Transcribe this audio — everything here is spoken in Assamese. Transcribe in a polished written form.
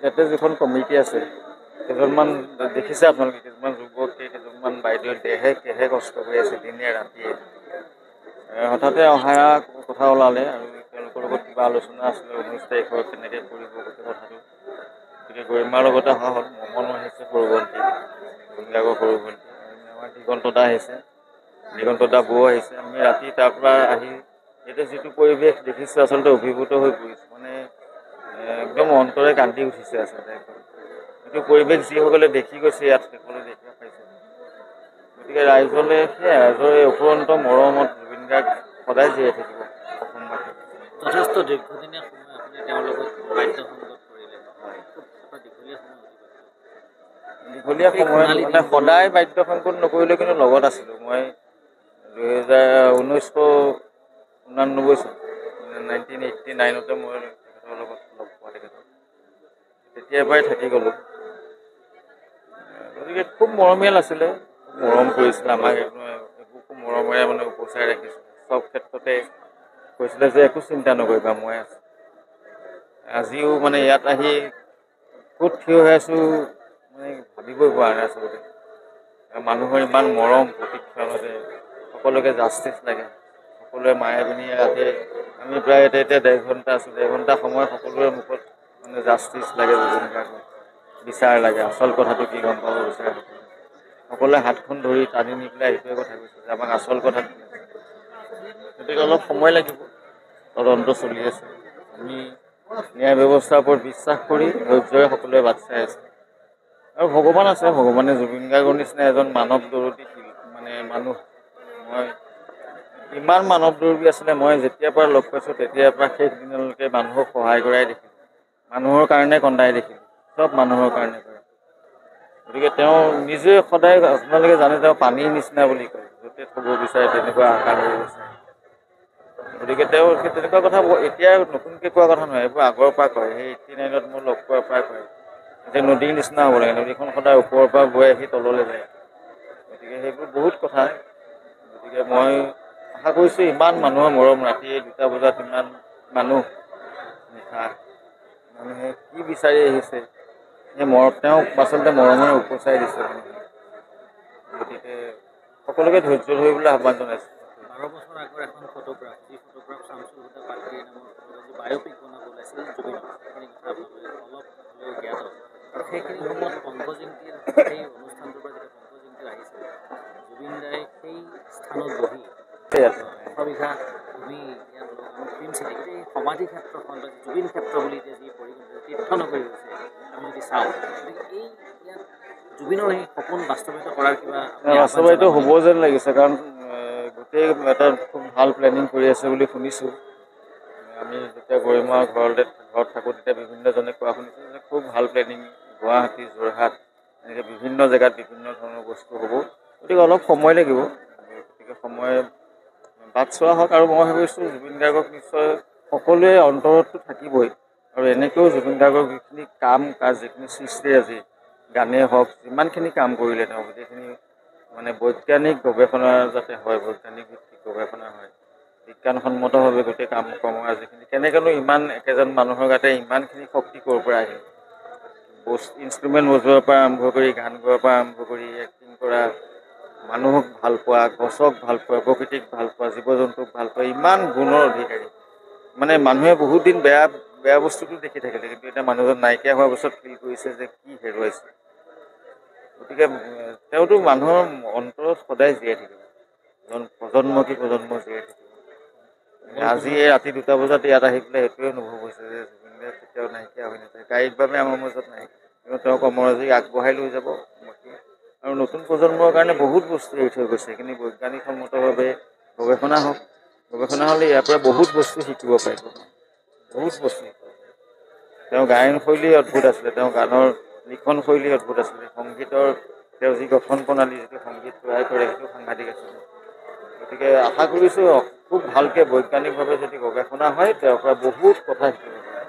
ইয়াতে যিখন কমিটি আছে কেইজনমান দেখিছে আপোনালোকে, কেইজনমান যুৱকে কেইজনমান বাইদেৱে দেহে কষ্ট কৰি আছে দিনে ৰাতিয়ে। হঠাতে অহা কথা ওলালে আৰু তেওঁলোকৰ লগত কিবা আলোচনা আছিলে 19 তাৰিখৰ কেনেকৈ কৰিব গোটেই কথাটো। গতিকে গৰিমাৰ লগতে অহা হ'ল, মমনো আহিছে, সৰু ভণ্টি, জুবিনদাৰ সৰু ভণ্টি, আমাৰ দিগন্ত দা আহিছে, দিগন্ত দা বৌ আহিছে। আমি ৰাতি তাৰ পৰা আহি এতিয়া যিটো পৰিৱেশ দেখিছোঁ আচলতে অভিভূত হৈ পৰিছোঁ, মানে একদম অন্তৰে কান্দি উঠিছে আচলতে। এইটো পৰিৱেশ যিসকলে দেখি গৈছে ইয়াত সকলোৱে দেখিব পাইছে। গতিকে ৰাইজলৈ সেয়াই, ৰাইজৰ এই অফুৰন্ত মৰমত জুবিন গাৰ্গ সদায় জীয়াই থাকিব অসমবাসী। যথেষ্ট দীৰ্ঘদিনীয়া সময় আপুনি তেওঁৰ লগত বাদ্য সংগত কৰিলে, দীঘলীয়া সময়ত মানে সদায় বাদ্য সংগত নকৰিলেও কিন্তু লগত আছিলোঁ মই। 1989 চন 1989তে মই তেখেতৰ লগত লগ পোৱা তেখেতক, তেতিয়াৰ পৰাই থাকি গ'লোঁ। গতিকে খুব মৰমীয়াল আছিলে, খুব মৰম কৰিছিলে আমাক, এইবোৰ খুব মৰমেৰে মানে উপচাই ৰাখিছিলে। চব ক্ষেত্ৰতে কৈছিলে যে একো চিন্তা নকৰিবা, মই আছোঁ। আজিও মানে ইয়াত আহি ক'ত থিয় হৈ আছোঁ মানে ভাবিবই পৰা নাই আচলতে। মানুহৰ ইমান মৰম প্ৰতিক্ষণতে, সকলোকে জাষ্টিচ লাগে, সকলোৱে মায়াবিনীয়ে ৰাতি আমি প্ৰায় এতিয়া 1.5 ঘণ্টা আছোঁ, 1.5 ঘণ্টা সময় সকলোৰে মুখত মানে জাষ্টিচ লাগে, জুবিন গাৰ্গক বিচাৰ লাগে, আচল কথাটো কি গম পাব বিচাৰে সকলোৱে হাতখন ধৰি টানি নি পেলাই এইটোৱে কথা কৈছে যে আমাক আচল কথা কি। গতিকে অলপ সময় লাগিব, তদন্ত চলি আছে। আমি ন্যায় ব্যৱস্থাৰ ওপৰত বিশ্বাস কৰি ধৈৰ্যৰে সকলোৱে বাট চাই আছে। আৰু ভগৱান আছে, ভগৱানে জুবিন গাৰ্গৰ নিচিনা এজন মানৱ দৰদী মানে মানুহ, মই ইমান মানৱ দৰদী আছিলে, মই যেতিয়াৰ পৰা লগ পাইছোঁ তেতিয়াৰ পৰা শেষ দিনলৈকে মানুহক সহায় কৰাই দেখিলোঁ, মানুহৰ কাৰণে কন্দাই দেখিলোঁ, চব মানুহৰ কাৰণে কৰে। গতিকে তেওঁ নিজে সদায়, আপোনালোকে জানে তেওঁ পানীৰ নিচিনা বুলি কয়, য'তে থ'ব বিচাৰে তেনেকুৱা আকাৰ হৈ গৈছে। গতিকে তেওঁ তেনেকুৱা কথা এতিয়া নতুনকৈ কোৱা কথা নহয়, এইবোৰ আগৰ পৰা কয়। সেই 89ত মই লগ পোৱাৰ পৰাই কয় যে নদীৰ নিচিনা হ'ব লাগে, নদীখন সদায় ওপৰৰ পৰা বৈ আহি তললৈ যায়। গতিকে সেইবোৰ বহুত কথা। গতিকে মই আশা কৰিছোঁ ইমান মানুহৰ মৰম, ৰাতি 2টা বজাত ইমান মানুহ নিশা, মানুহে কি বিচাৰি আহিছে, সেই তেওঁক আচলতে মৰমেৰে উপচাই দিছে মানুহে। গতিকে সকলোকে ধৈৰ্য ধৰিবলৈ আহ্বান জনাইছোঁ। 12 বছৰ আগৰ এখন ফটোগ্ৰাফ, যি ফটোগ্ৰাফ শামছুল হুদা পাটকাৰী নামৰ ফটোগ্ৰাফ, যি বায়'পিক বনাব ওলাইছিল জুবিনক, সেইখিনি কথা আপোনালোকে অলপ হ'লেও জ্ঞাত। আৰু সেইখিনি সময়ত পংকজিংটিৰ সেই অনুষ্ঠানটোৰ পৰা যেতিয়া পংকজিংটি আহিছিল, জুবিন দাই সেই স্থানত বহি বিঘা ভূমি ইয়াত আমি ফিল্ম চিটি, গোটেই সমাধি ক্ষেত্ৰখন বা জুবিন ক্ষেত্ৰ বুলি এতিয়া যি পৰিগণিত তীৰ্থ নগৰী হৈছে, আমি যদি চাওঁ, গতিকে এই ইয়াত জুবিনৰ সেই সপোন বাস্তৱায়িত কৰাৰ কিবা বাস্তৱায়িত হ'ব যেন লাগিছে, কাৰণ গোটেই এটা খুব ভাল প্লেনিং কৰি আছে বুলি শুনিছোঁ। আমি যেতিয়া গৰিমাৰ ঘৰত থাকোঁ তেতিয়া বিভিন্নজনে কোৱা শুনিছোঁ যে খুব ভাল প্লেনিং, গুৱাহাটী, যোৰহাট এনেকৈ বিভিন্ন জেগাত বিভিন্ন ধৰণৰ বস্তু হ'ব। গতিকে অলপ সময় লাগিব, গতিকে সময় বাট চোৱা হওক। আৰু মই ভাবিছোঁ জুবিন গাৰ্গক নিশ্চয় সকলোৱে অন্তৰতটো থাকিবই, আৰু এনেকৈও জুবিন গাৰ্গৰ যিখিনি কাম কাজ, যিখিনি সৃষ্টি আজি গানেই হওক, যিমানখিনি কাম কৰিলে তেওঁ, গোটেইখিনি মানে বৈজ্ঞানিক গৱেষণা যাতে হয়, বৈজ্ঞানিক ভিত্তিক গৱেষণা হয়, বিজ্ঞানসন্মতভাৱে গোটেই কাম আজিখিনি কেনেকৈনো ইমান একেজন মানুহৰ গাতে ইমানখিনি শক্তি ক'ৰ পৰা আহিল, ইনষ্ট্ৰুমেণ্ট বজোৱাৰ পৰা আৰম্ভ কৰি, গান গোৱাৰ পৰা আৰম্ভ কৰি, এক্টিং কৰা, মানুহক ভাল পোৱা, গছক ভাল পোৱা, প্ৰকৃতিক ভাল পোৱা, জীৱ জন্তুক ভাল পোৱা, ইমান গুণৰ অধিকাৰী। মানে মানুহে বহুত দিন বেয়া বস্তুটো দেখি থাকিলে, কিন্তু এতিয়া মানুহজন নাইকিয়া হোৱাৰ পিছত ফিল কৰিছে যে কি হেৰুৱাইছে। গতিকে তেওঁতো মানুহৰ অন্তৰত সদায় জীয়াই থাকিব, প্ৰজন্ম কি প্ৰজন্ম জীয়াই থাকিব। আজি এই ৰাতি 2টা বজাত ইয়াত আহি পেলাই সেইটোৱে অনুভৱ হৈছে যে জুবিন গাৰ্গ কেতিয়াও নাইকিয়া হৈ নাযায়। গায়িক বাবে আমাৰ মাজত নাই, কিন্তু তেওঁ কৰ্মৰাজি আগবঢ়াই লৈ যাব। আৰু নতুন প্ৰজন্মৰ কাৰণে বহুত বস্তু এৰি থৈ গৈছে, সেইখিনি বৈজ্ঞানিকসন্মতভাৱে গৱেষণা হওক, গৱেষণা হ'লে ইয়াৰ পৰা বহুত বস্তু শিকিব পাৰিব, বহুত বস্তু শিকিব। তেওঁ গায়ন শৈলী অদ্ভুত আছিলে, তেওঁ গানৰ লিখন শৈলী অদ্ভুত আছিলে, সংগীতৰ তেওঁ যি গঠন প্ৰণালী, যিটো সংগীত তৈয়াৰ কৰে সেইটো সাংঘাতিক আছিলে। গতিকে আশা কৰিছোঁ খুব ভালকৈ বৈজ্ঞানিকভাৱে যদি গৱেষণা হয়, তেওঁৰ পৰা বহুত কথা শিকিব পাৰে।